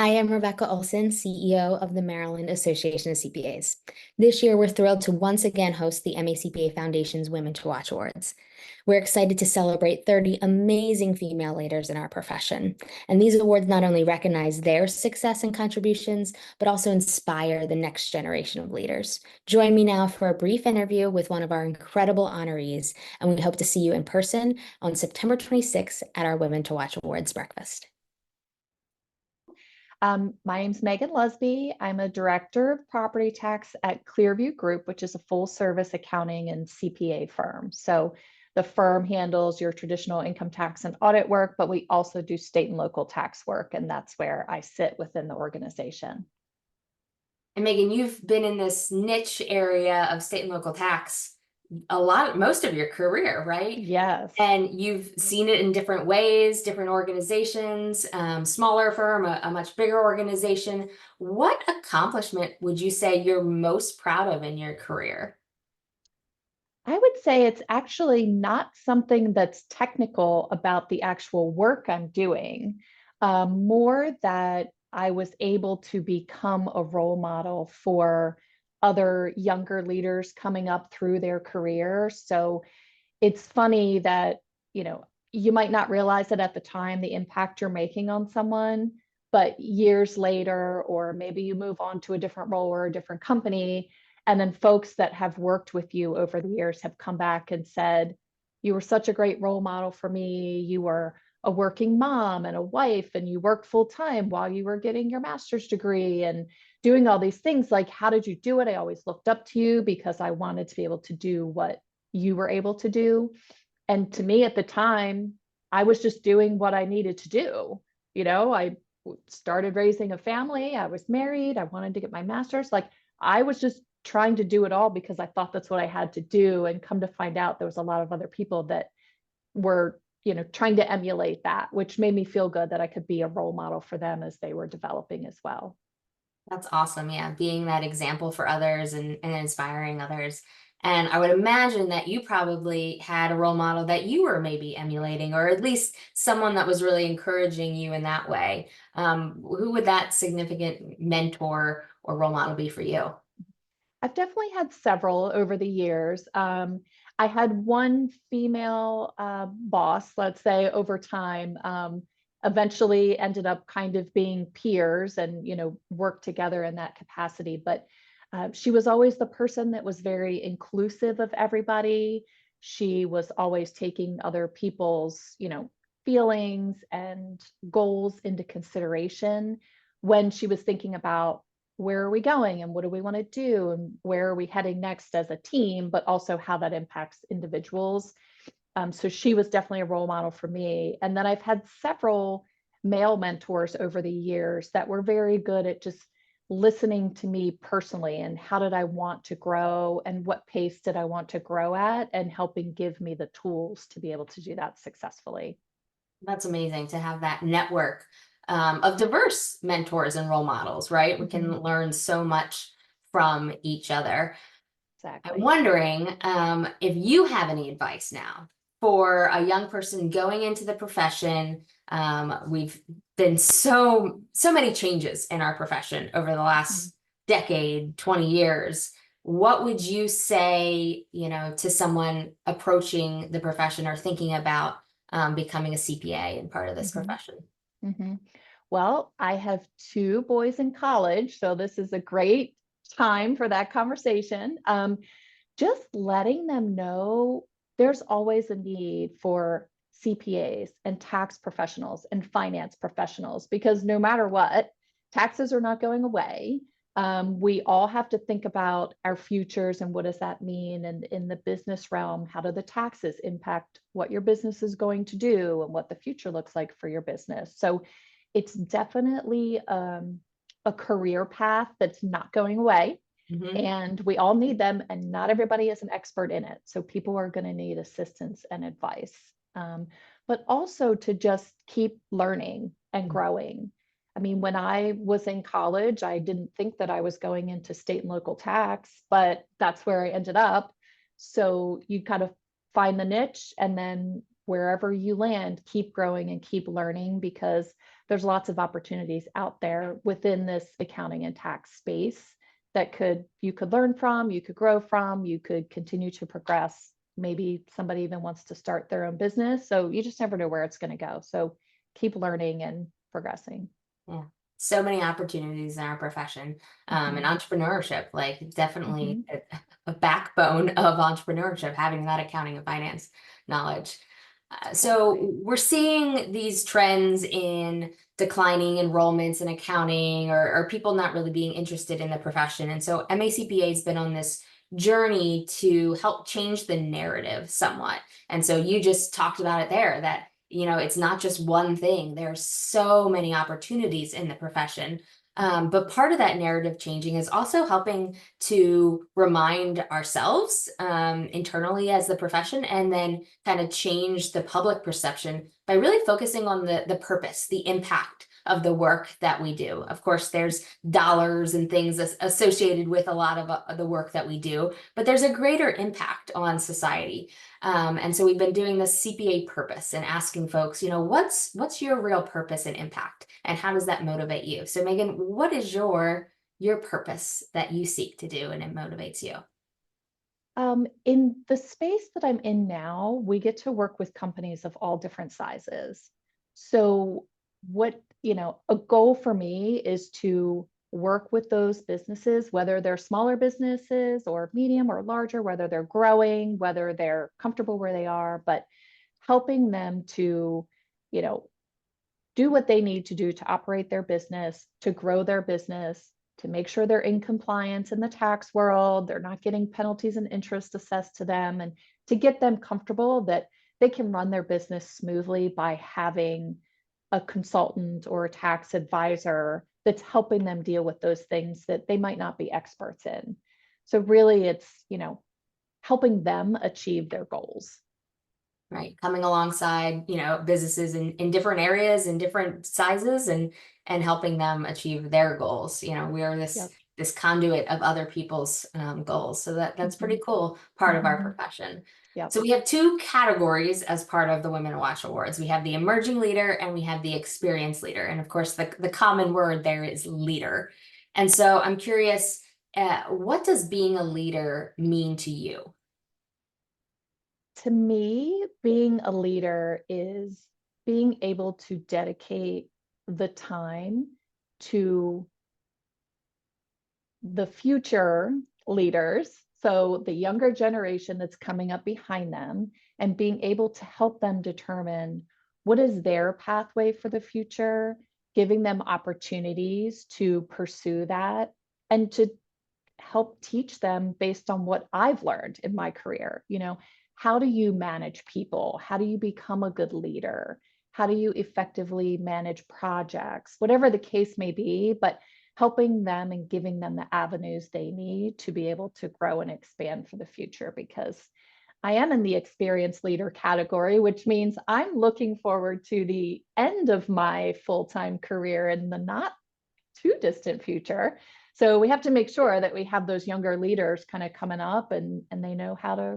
Hi, I'm Rebecca Olson, CEO of the Maryland Association of CPAs. This year, we're thrilled to once again host the MACPA Foundation's Women to Watch Awards. We're excited to celebrate 30 amazing female leaders in our profession. And these awards not only recognize their success and contributions, but also inspire the next generation of leaders. Join me now for a brief interview with one of our incredible honorees, and we hope to see you in person on September 26th at our Women to Watch Awards breakfast. My name's Megan Lusby. I'm a director of property tax at Clearview Group, which is a full service accounting and CPA firm. So the firm handles your traditional income tax and audit work, but we also do state and local tax work, and that's where I sit within the organization. And Megan, you've been in this niche area of state and local tax most of your career, right? Yes. And you've seen it in different ways, different organizations, smaller firm, a much bigger organization. What accomplishment would you say you're most proud of in your career? I would say it's actually not something that's technical about the actual work I'm doing, more that I was able to become a role model for other younger leaders coming up through their career. So it's funny that, you know, you might not realize it at the time, the impact you're making on someone, but years later, or maybe you move on to a different role or a different company, and then folks that have worked with you over the years have come back and said, you were such a great role model for me. You were a working mom and a wife, and you worked full time while you were getting your master's degree and doing all these things. Like, how did you do it? I always looked up to you because I wanted to be able to do what you were able to do. And to me at the time, I was just doing what I needed to do. I started raising a family. I was married. I wanted to get my master's. Like, I was just trying to do it all because I thought that's what I had to do. And come to find out, there was a lot of other people that were, trying to emulate that, which made me feel good that I could be a role model for them as they were developing as well. That's awesome. Yeah, being that example for others and inspiring others. And I would imagine that you probably had a role model that you were maybe emulating, or at least someone that was really encouraging you in that way. Who would that significant mentor or role model be for you? I've definitely had several over the years. I had one female boss, let's say, over time. Eventually ended up kind of being peers and worked together in that capacity. But she was always the person that was very inclusive of everybody. She was always taking other people's feelings and goals into consideration when she was thinking about where are we going and what do we want to do and where are we heading next as a team, but also how that impacts individuals. So she was definitely a role model for me. And then I've had several male mentors over the years that were very good at just listening to me personally and how did I want to grow and what pace did I want to grow at, and helping give me the tools to be able to do that successfully. That's amazing to have that network of diverse mentors and role models, right? We can learn so much from each other. Exactly. I'm wondering if you have any advice now for a young person going into the profession. We've been so many changes in our profession over the last decade, 20 years. What would you say, to someone approaching the profession or thinking about becoming a CPA and part of this profession? Well, I have two boys in college, so this is a great time for that conversation. Just letting them know there's always a need for CPAs and tax professionals and finance professionals, because no matter what, taxes are not going away. We all have to think about our futures and what does that mean? And in the business realm, how do the taxes impact what your business is going to do and what the future looks like for your business? So it's definitely a career path that's not going away. And we all need them, and not everybody is an expert in it. So people are going to need assistance and advice, but also to just keep learning and growing. I mean, when I was in college, I didn't think that I was going into state and local tax, but that's where I ended up. So you kind of find the niche, and then wherever you land, keep growing and keep learning, because there's lots of opportunities out there within this accounting and tax space that you could learn from, you could grow from, you could continue to progress. Maybe somebody even wants to start their own business. So you just never know where it's going to go. So keep learning and progressing. Yeah. So many opportunities in our profession, and Mhm. entrepreneurship, like definitely Mhm. a backbone of entrepreneurship, having that accounting and finance knowledge. So Exactly. we're seeing these trends in declining enrollments in accounting, or people not really being interested in the profession. And so MACPA has been on this journey to help change the narrative somewhat. And so you just talked about it there, that it's not just one thing. There's so many opportunities in the profession. But part of that narrative changing is also helping to remind ourselves internally as the profession, and then kind of change the public perception by really focusing on the purpose, the impact of the work that we do. Of course, there's dollars and things associated with a lot of the work that we do, but there's a greater impact on society. And so we've been doing this CPA purpose and asking folks, what's your real purpose and impact, and how does that motivate you? So Megan, what is your purpose that you seek to do and it motivates you? In the space that I'm in now, we get to work with companies of all different sizes. So, a goal for me is to work with those businesses, whether they're smaller businesses or medium or larger, whether they're growing, whether they're comfortable where they are, but helping them to, you know, do what they need to do to operate their business, to grow their business, to make sure they're in compliance in the tax world, they're not getting penalties and interest assessed to them, and to get them comfortable that they can run their business smoothly by having a consultant or a tax advisor that's helping them deal with those things that they might not be experts in. So really it's, helping them achieve their goals. Right, coming alongside businesses in different areas and different sizes, and helping them achieve their goals. We are this Yep. this conduit of other people's goals, so that's Mm-hmm. pretty cool part of our Mm-hmm. profession. Yep. So we have two categories as part of the Women Watch Awards. We have the emerging leader and we have the experienced leader, and of course the common word there is leader. And so I'm curious, what does being a leader mean to you? To me, being a leader is being able to dedicate the time to the future leaders, so the younger generation that's coming up behind them, and being able to help them determine what is their pathway for the future, giving them opportunities to pursue that, and to help teach them based on what I've learned in my career. How do you manage people? How do you become a good leader? How do you effectively manage projects? Whatever the case may be, but helping them and giving them the avenues they need to be able to grow and expand for the future, because I am in the experienced leader category, which means I'm looking forward to the end of my full-time career in the not too distant future. So we have to make sure that we have those younger leaders kind of coming up, and they know how to